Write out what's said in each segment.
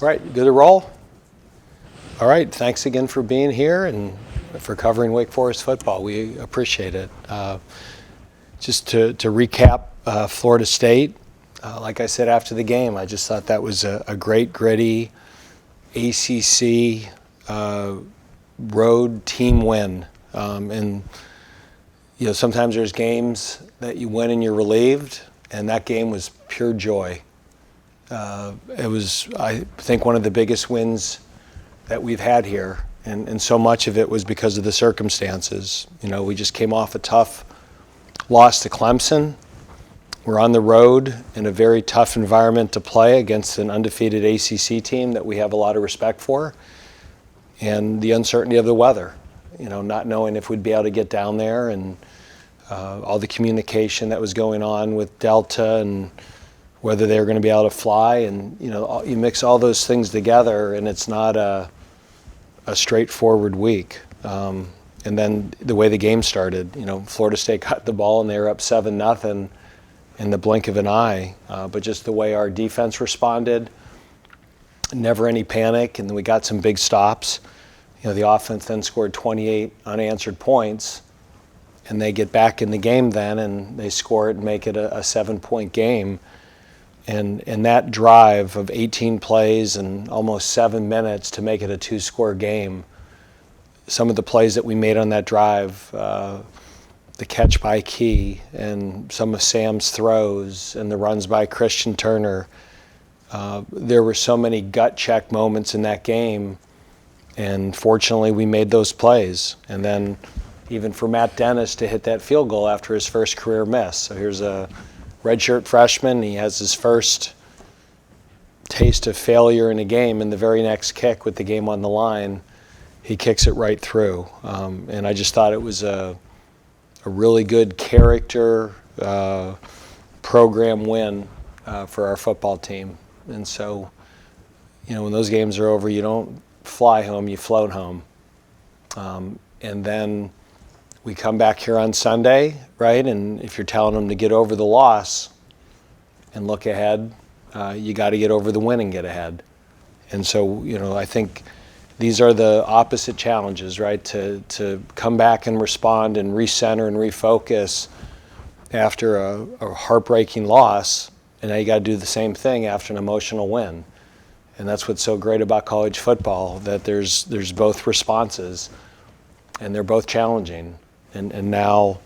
All right, good to roll? All right, thanks again for being here and for covering Wake Forest football. We appreciate it. Just to recap Florida State, like I said after the game, I just thought that was a great, gritty ACC road team win. And you know, sometimes there's games that you win and you're relieved, and that game was pure joy. It was, I think, one of the biggest wins that we've had here, and so much of it was because of the circumstances. You know, we just came off a tough loss to Clemson. We're on the road in a very tough environment to play against an undefeated ACC team that we have a lot of respect for, and the uncertainty of the weather. You know, not knowing if we'd be able to get down there, and all the communication that was going on with Delta and whether they were going to be able to fly, and you know, you mix all those things together, and it's not a straightforward week. And then the way the game started, you know, Florida State got the ball and they were up 7-0 in the blink of an eye. But just the way our defense responded, never any panic, and then we got some big stops. You know, the offense then scored 28 unanswered points, and they get back in the game then, and they score it and make it a 7-point game. And that drive of 18 plays and almost 7 minutes to make it a 2-score game, some of the plays that we made on that drive, the catch by Key and some of Sam's throws and the runs by Christian Turner, there were so many gut check moments in that game, and fortunately we made those plays. And then even for Matt Dennis to hit that field goal after his first career miss. So here's a redshirt freshman. He has his first taste of failure in a game, and the very next kick with the game on the line, he kicks it right through. And I just thought it was a really good character program win for our football team. And so, you know, when those games are over, you don't fly home, you float home. And then we come back here on Sunday, right? And if you're telling them to get over the loss and look ahead, you got to get over the win and get ahead. And so, you know, I think these are the opposite challenges, right? To come back and respond and recenter and refocus after a heartbreaking loss, and now you got to do the same thing after an emotional win. And that's what's so great about college football, that there's both responses, and they're both challenging. And now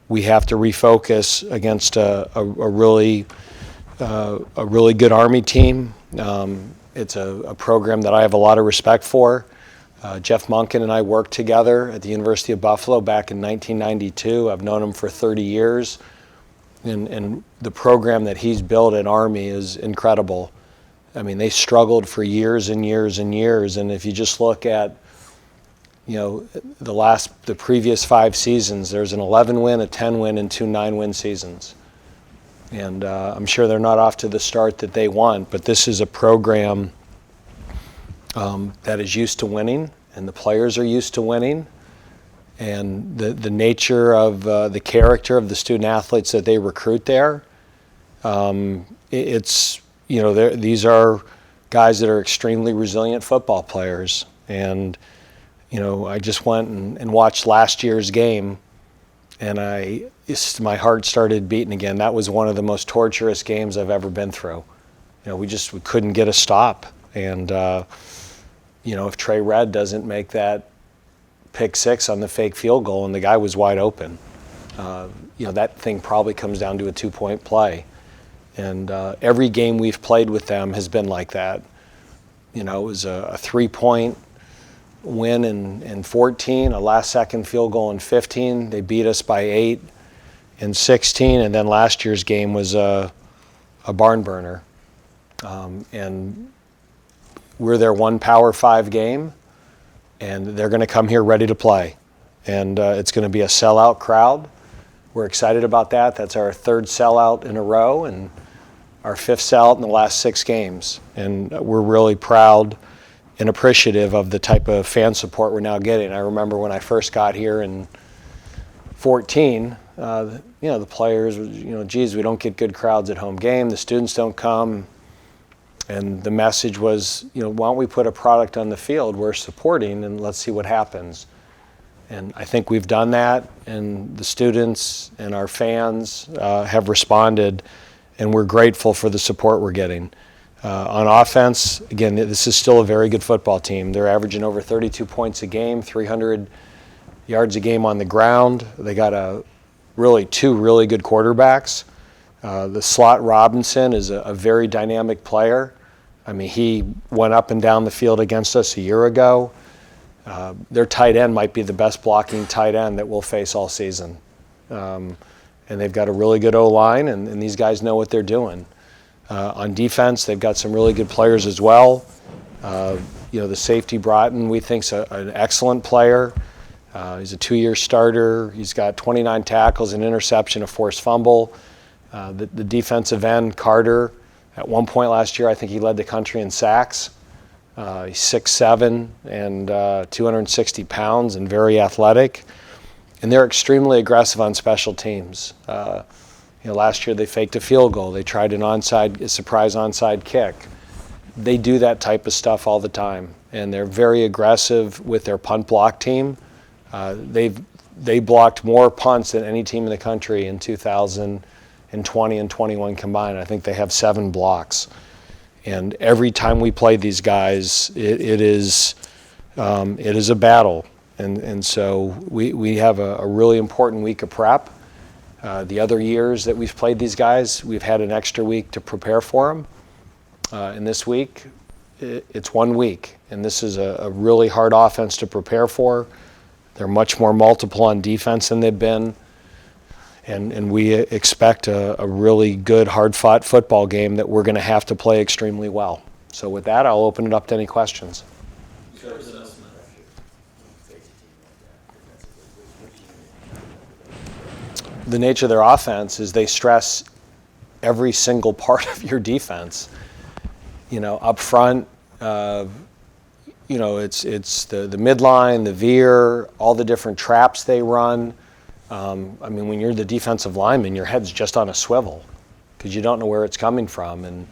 we have to refocus against a really good Army team. It's a program that I have a lot of respect for. Jeff Monken and I worked together at the University of Buffalo back in 1992. I've known him for 30 years. And the program that he's built at Army is incredible. I mean, they struggled for years and years and years. And if you just look at, you know, the previous 5 seasons, there's an 11-win, a 10-win, and 2 9-win seasons. And I'm sure they're not off to the start that they want, but this is a program that is used to winning, and the players are used to winning. And the nature of the character of the student athletes that they recruit there, it's, you know, these are guys that are extremely resilient football players. And you know, I just went and watched last year's game, and my heart started beating again. That was one of the most torturous games I've ever been through. You know, we couldn't get a stop. And, you know, if Trey Red doesn't make that pick 6 on the fake field goal and the guy was wide open, you know, that thing probably comes down to a 2-point play. And every game we've played with them has been like that. You know, it was a 3-point win in 14, a last-second field goal in 15. They beat us by 8 in 16, and then last year's game was a barn burner. And we're their one Power 5 game, and they're going to come here ready to play. And it's going to be a sellout crowd. We're excited about that. That's our 3rd sellout in a row, and our 5th sellout in the last 6 games. And we're really proud and appreciative of the type of fan support we're now getting. I remember when I first got here in 14, you know, the players, you know, geez, we don't get good crowds at home game. The students don't come. And the message was, why don't we put a product on the field we're supporting and let's see what happens. And I think we've done that, and the students and our fans have responded, and we're grateful for the support we're getting. On offense, again, this is still a very good football team. They're averaging over 32 points a game, 300 yards a game on the ground. They got two really good quarterbacks. The slot Robinson is a very dynamic player. I mean, he went up and down the field against us a year ago. Their tight end might be the best blocking tight end that we'll face all season. And they've got a really good O-line, and these guys know what they're doing. On defense, they've got some really good players as well. The safety Broughton, we think's an excellent player. He's a 2-year starter. He's got 29 tackles, an interception, a forced fumble. The defensive end, Carter, at one point last year, I think he led the country in sacks. He's 6'7" and 260 pounds and very athletic. And they're extremely aggressive on special teams. Last year they faked a field goal. They tried a surprise onside kick. They do that type of stuff all the time, and they're very aggressive with their punt block team. They blocked more punts than any team in the country in 2020 and 21 combined. I think they have 7 blocks. And every time we play these guys, it is a battle. And so we have a really important week of prep. The other years that we've played these guys, we've had an extra week to prepare for them. And this week, it's 1 week. And this is a really hard offense to prepare for. They're much more multiple on defense than they've been. And we expect a really good, hard-fought football game that we're going to have to play extremely well. So with that, I'll open it up to any questions. The nature of their offense is they stress every single part of your defense. Up front, it's the midline, the veer, all the different traps they run. When you're the defensive lineman, your head's just on a swivel because you don't know where it's coming from. And,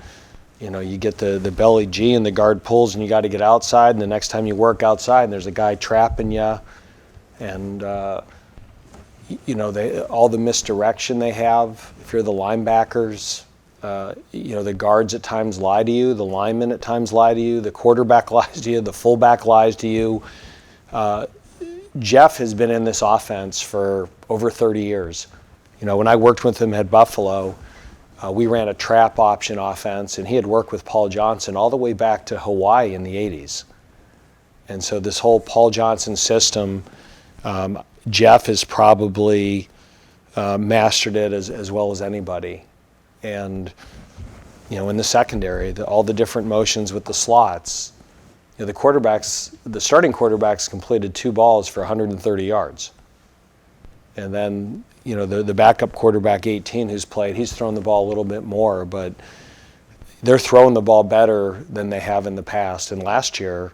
you get the belly G and the guard pulls and you got to get outside. And the next time you work outside and there's a guy trapping you. And, all the misdirection they have, if you're the linebackers, the guards at times lie to you, the linemen at times lie to you, the quarterback lies to you, the fullback lies to you. Jeff has been in this offense for over 30 years. When I worked with him at Buffalo, we ran a trap option offense, and he had worked with Paul Johnson all the way back to Hawaii in the 80s. And so this whole Paul Johnson system, Jeff has probably mastered it as well as anybody. And, in the secondary, all the different motions with the slots, the starting quarterbacks completed 2 balls for 130 yards. And then, the backup quarterback, 18, who's played, he's thrown the ball a little bit more, but they're throwing the ball better than they have in the past. And last year,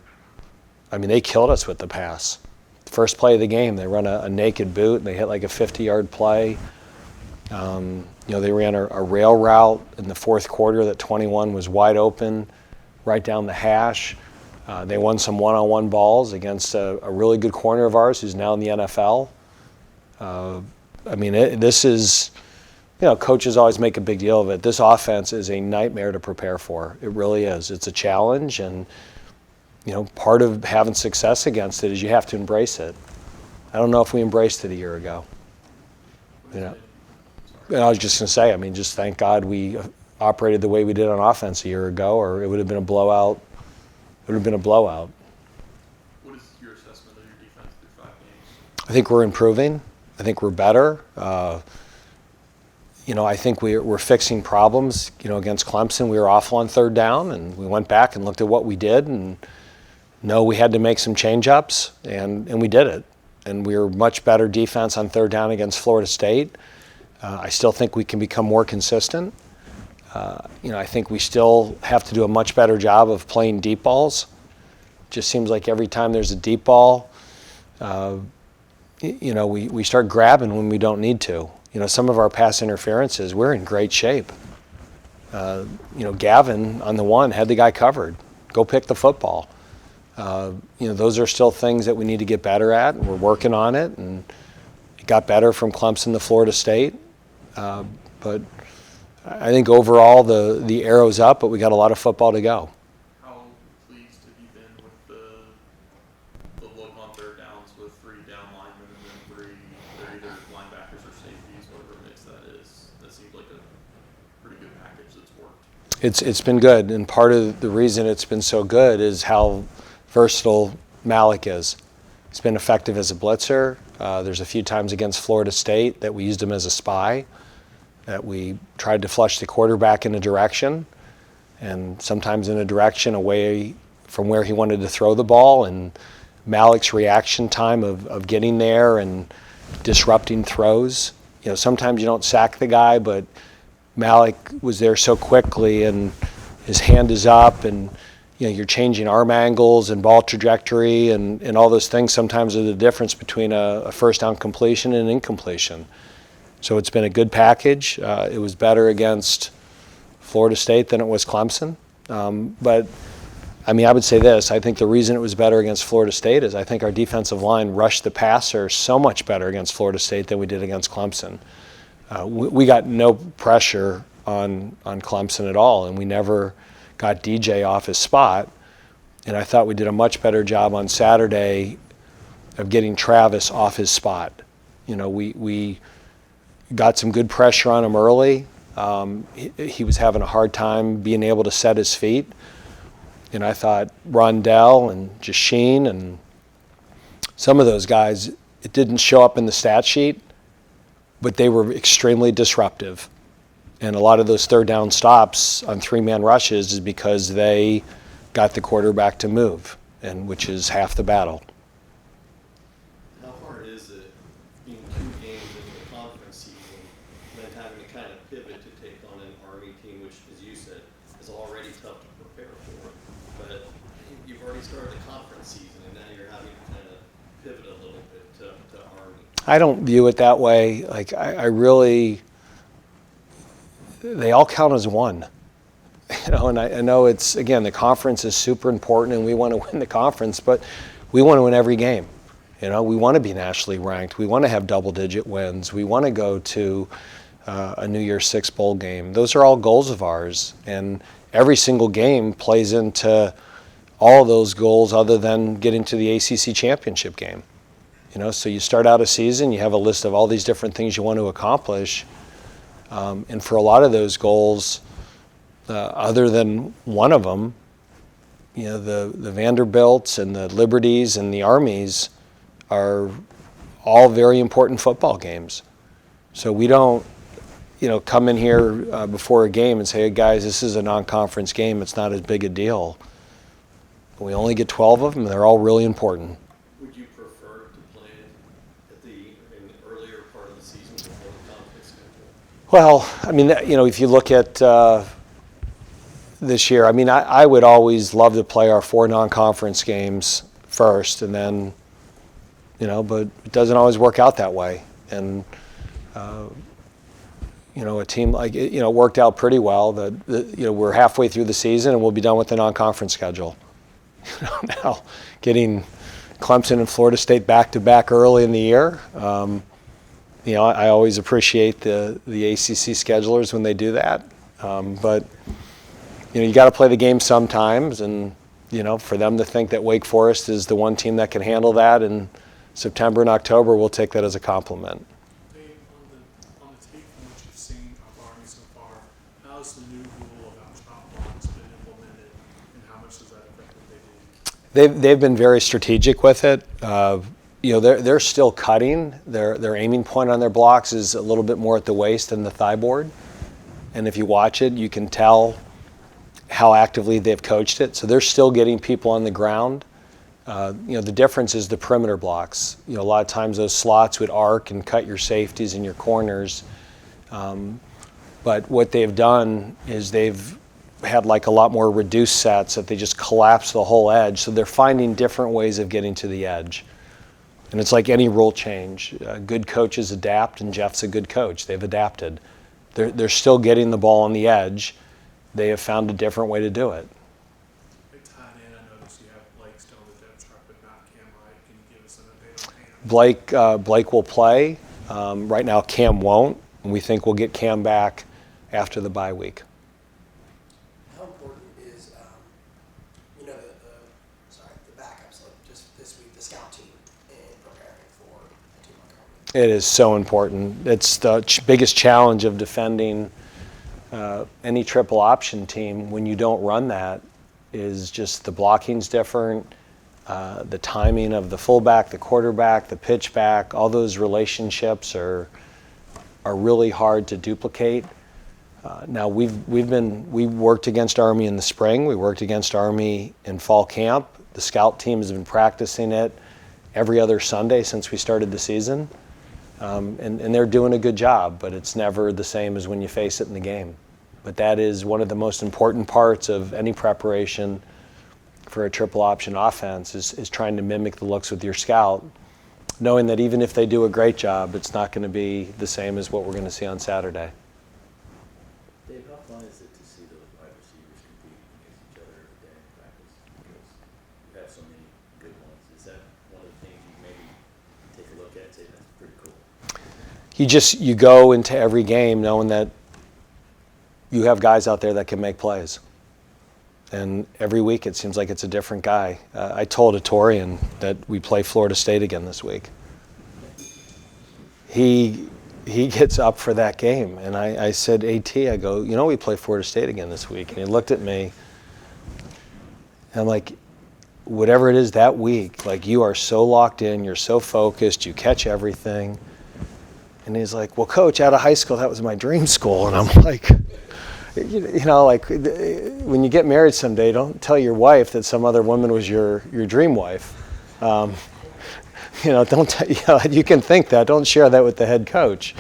they killed us with the pass. First play of the game, they run a naked boot, and they hit like a 50-yard play. They ran a rail route in the fourth quarter that 21 was wide open, right down the hash. They won some one-on-one balls against a really good corner of ours who's now in the NFL. This is, coaches always make a big deal of it. This offense is a nightmare to prepare for. It really is. It's a challenge, and, part of having success against it is you have to embrace it. I don't know if we embraced it a year ago. And I was just going to say, just thank God we operated the way we did on offense a year ago, or it would have been a blowout. It would have been a blowout. What is your assessment of your defense through 5 games? I think we're improving. I think we're better. I think we're fixing problems. Against Clemson, we were awful on 3rd down, and we went back and looked at what we did, and we had to make some change-ups, and we did it. And we were much better defense on 3rd down against Florida State. I still think we can become more consistent. I think we still have to do a much better job of playing deep balls. Just seems like every time there's a deep ball, we start grabbing when we don't need to. Some of our pass interferences, we're in great shape. Gavin on the one had the guy covered. Go pick the football. Those are still things that we need to get better at, and we're working on it. And it got better from Clemson to Florida State. But I think overall the arrow's up, but we got a lot of football to go. How pleased have you been with the look on third downs with 3 down linemen and then 3, they're either linebackers or safeties, whatever mix that is? That seems like a pretty good package that's worked. It's been good, and part of the reason it's been so good is how versatile Malik is. He's been effective as a blitzer. There's a few times against Florida State that we used him as a spy, that we tried to flush the quarterback in a direction, and sometimes in a direction away from where he wanted to throw the ball, and Malik's reaction time of getting there and disrupting throws. Sometimes you don't sack the guy, but Malik was there so quickly, and his hand is up, and you're changing arm angles and ball trajectory and all those things sometimes are the difference between a first down completion and an incompletion. So it's been a good package. It was better against Florida State than it was Clemson. But I would say this. I think the reason it was better against Florida State is I think our defensive line rushed the passer so much better against Florida State than we did against Clemson. We got no pressure on Clemson at all, and we never got DJ off his spot. And I thought we did a much better job on Saturday of getting Travis off his spot. We got some good pressure on him early. He was having a hard time being able to set his feet. And I thought Rondell and Jasheen and some of those guys, it didn't show up in the stat sheet, but they were extremely disruptive. And a lot of those third down stops on 3-man rushes is because they got the quarterback to move, and which is half the battle. How hard is it being 2 games into the conference season, then having to kind of pivot to take on an Army team, which, as you said, is already tough to prepare for? But you've already started the conference season, and now you're having to kind of pivot a little bit to Army. I don't view it that way. I really, they all count as one. And I know it's, again, the conference is super important and we want to win the conference, but we want to win every game. We want to be nationally ranked. We want to have double-digit wins. We want to go to a New Year's Six bowl game. Those are all goals of ours, and every single game plays into all of those goals other than getting to the ACC championship game. So you start out a season, you have a list of all these different things you want to accomplish, and for a lot of those goals, other than one of them, the Vanderbilts and the Liberties and the Armies are all very important football games. So we don't, come in here before a game and say, hey, guys, this is a non-conference game. It's not as big a deal. We only get 12 of them, and they're all really important. Would you prefer to play in the earlier part of the season before the conference schedule? Well, if you look at this year, I would always love to play our 4 non-conference games first, and then, but it doesn't always work out that way. And, a team like, it worked out pretty well that, we're halfway through the season and we'll be done with the non-conference schedule. Now, getting Clemson and Florida State back-to-back early in the year, I always appreciate the ACC schedulers when they do that. But you got to play the game sometimes, and for them to think that Wake Forest is the one team that can handle that in September and October, we'll take that as a compliment. Dave, on the tape from what you've seen of Army so far, how has the new rule about chop blocks been implemented, and how much does that affect what they do? They've been very strategic with it. They're still cutting. Their aiming point on their blocks is a little bit more at the waist than the thigh board. And if you watch it, you can tell how actively they've coached it. So they're still getting people on the ground. The difference is the perimeter blocks. A lot of times those slots would arc and cut your safeties and your corners. But what they've done is they've had a lot more reduced sets that they just collapse the whole edge. So they're finding different ways of getting to the edge. And it's like any rule change. Good coaches adapt, and Jeff's a good coach. They've adapted. They're still getting the ball on the edge, they have found a different way to do it. Like tight end, I noticed you have Blake still on the depth chart, but not Cam Wright. Can you give us an update on Cam? Blake will play. Right now, Cam won't, and we think we'll get Cam back after the bye week. How important is, the backups, like just this week, the scout team in preparing for a team like Army? It is so important. It's the biggest challenge of defending any triple option team when you don't run that is just the blocking's different, the timing of the fullback, the quarterback, the pitch back, all those relationships are really hard to duplicate. Now we worked against Army in the spring. We worked against Army in fall camp. The scout team has been practicing it every other Sunday since we started the season. And they're doing a good job, but it's never the same as when you face it in the game. But that is one of the most important parts of any preparation for a triple option offense is trying to mimic the looks with your scout, knowing that even if they do a great job, it's not going to be the same as what we're going to see on Saturday. Dave, how fun is it to see those wide receivers competing against each other every day in practice? Because you have so many good ones. Is that one of the things you maybe take a look at and say, that's pretty cool? You go into every game knowing that you have guys out there that can make plays. And every week it seems like it's a different guy. I told Atorian that we play Florida State again this week. He gets up for that game. And I said, AT, I go, we play Florida State again this week. And he looked at me. And I'm like, whatever it is that week, like you are so locked in, you're so focused, you catch everything. And he's like, well, Coach, out of high school, that was my dream school. And I'm like, when you get married someday, don't tell your wife that some other woman was your dream wife. Don't you can think that. Don't share that with the head coach.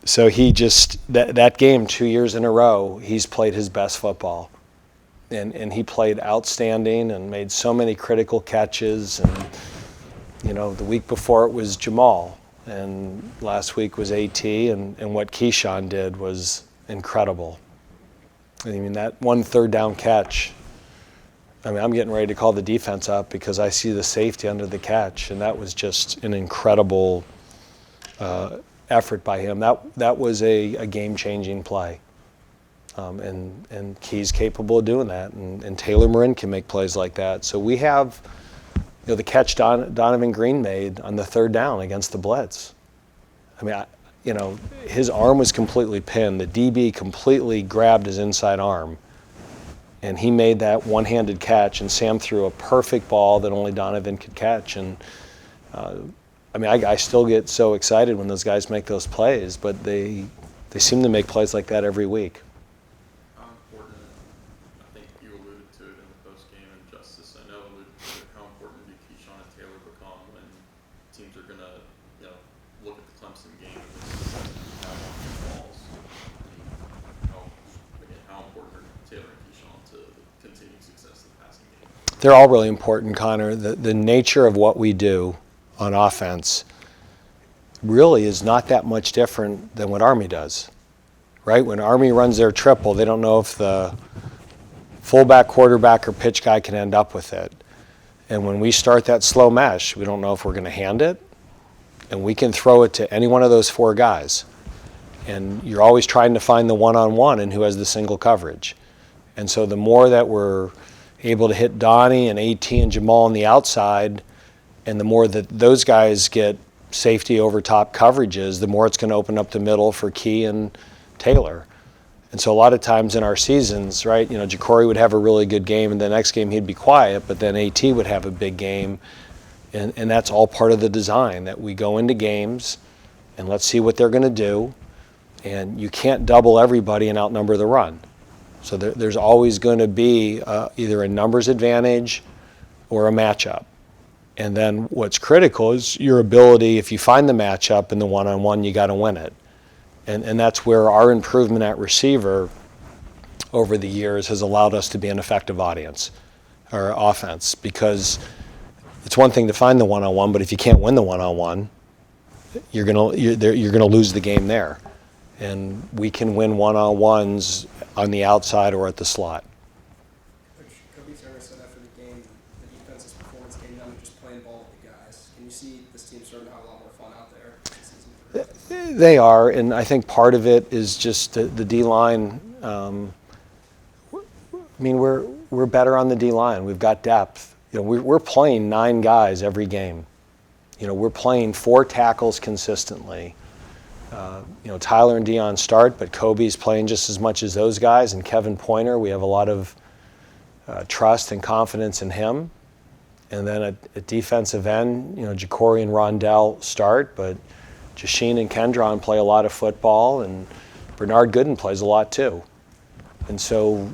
So he just that game 2 years in a row, he's played his best football, and he played outstanding and made so many critical catches. And the week before it was Jamal. And last week was AT, and what Keyshawn did was incredible. I mean, that one third down catch, I'm getting ready to call the defense up because I see the safety under the catch, and that was just an incredible effort by him. That was a game-changing play. And Key's capable of doing that, and Taylor Marin can make plays like that. So we have... the catch Donovan Green made on the third down against the blitz. His arm was completely pinned. The DB completely grabbed his inside arm. And he made that one-handed catch, and Sam threw a perfect ball that only Donovan could catch. And I still get so excited when those guys make those plays, but they seem to make plays like that every week. How important, I think you alluded to it in the post-game, and Justice, I know alluded to it, how important do Keyshawn and Taylor become when teams are going to, look at the Clemson game and have on balls? How important are Taylor and Keyshawn to the continued success of the passing game? They're all really important, Connor. The nature of what we do on offense really is not that much different than what Army does, right? When Army runs their triple, they don't know if the fullback, quarterback, or pitch guy can end up with it. And when we start that slow mesh, we don't know if we're going to hand it, and we can throw it to any one of those four guys. And you're always trying to find the one-on-one and who has the single coverage. And so the more that we're able to hit Donnie and AT and Jamal on the outside, and the more that those guys get safety over top coverages, the more it's going to open up the middle for Key and Taylor. And so a lot of times in our seasons, right, Jacory would have a really good game, and the next game he'd be quiet, but then AT would have a big game. And that's all part of the design, that we go into games and let's see what they're going to do. And you can't double everybody and outnumber the run. So there's always going to be either a numbers advantage or a matchup. And then what's critical is your ability, if you find the matchup in the one-on-one, you got to win it. And that's where our improvement at receiver over the years has allowed us to be an effective offense. Because it's one thing to find the one-on-one, but if you can't win the one-on-one, you're gonna lose the game there. And we can win one-on-ones on the outside or at the slot. Coach Kobe Turner said after the game, the defense's performance came down to just playing ball with the guys. Can you see this team starting to have a lot more fun out there as the season progresses? They are, and I think part of it is just the D-line. I mean, we're better on the D-line. We've got depth. You know, we're playing 9 guys every game. You know, we're playing 4 tackles consistently. You know, Tyler and Dion start, but Kobe's playing just as much as those guys, and Kevin Pointer, we have a lot of trust and confidence in him. And then at defensive end, you know, Ja'Cory and Rondell start, but Jasheen and Kendron play a lot of football, and Bernard Gooden plays a lot too. And so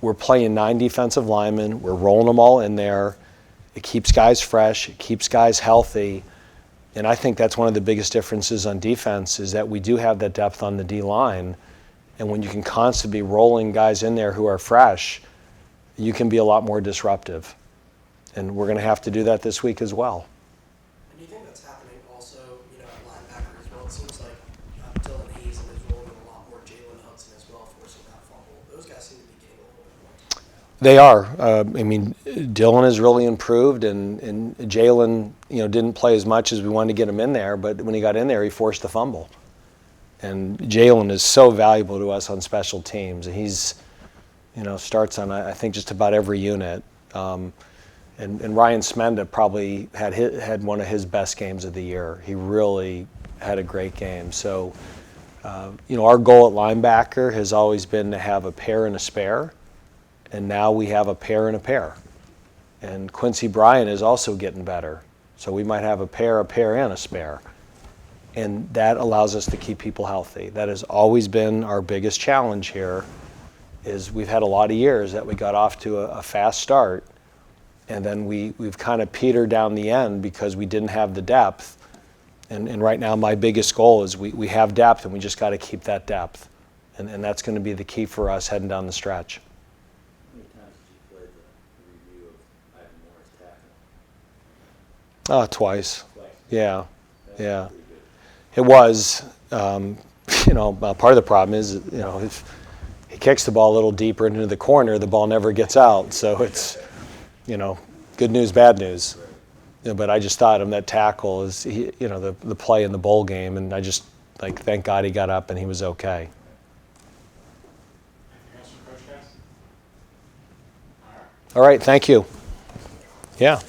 we're playing 9 defensive linemen. We're rolling them all in there. It keeps guys fresh. It keeps guys healthy. And I think that's one of the biggest differences on defense is that we do have that depth on the D-line. And when you can constantly be rolling guys in there who are fresh, you can be a lot more disruptive. And we're going to have to do that this week as well. And do you think that's happening also, you know, at linebacker as well? It seems like Dylan Hayes is rolling a lot more. Jalen Hudson as well, forcing that fumble. Those guys seem to be getting a little bit more time now. They are. I mean, Dylan has really improved, and Jalen, you know, didn't play as much as we wanted to get him in there, but when he got in there, he forced the fumble. And Jalen is so valuable to us on special teams. And he's, you know, starts on, I think, just about every unit. And Ryan Smenda probably had one of his best games of the year. He really had a great game. So, you know, our goal at linebacker has always been to have a pair and a spare. And now we have a pair and a pair. And Quincy Bryan is also getting better. So we might have a pair, and a spare. And that allows us to keep people healthy. That has always been our biggest challenge here, is we've had a lot of years that we got off to a fast start, and then we've kind of petered down the end because we didn't have the depth. And right now my biggest goal is we have depth, and we just got to keep that depth. And that's going to be the key for us heading down the stretch. How many times did you play the review of Ivan Moore's tackle? Twice. Twice. Yeah, That's yeah. pretty good. It was. You know, part of the problem is, you know, if he kicks the ball a little deeper into the corner, the ball never gets out. So it's, you know, good news, bad news. You know, but I just thought that tackle is, you know, the play in the bowl game, and I just, like, thank God he got up and he was okay. Anything else from Coach Cass? All right. All right, thank you. Yeah.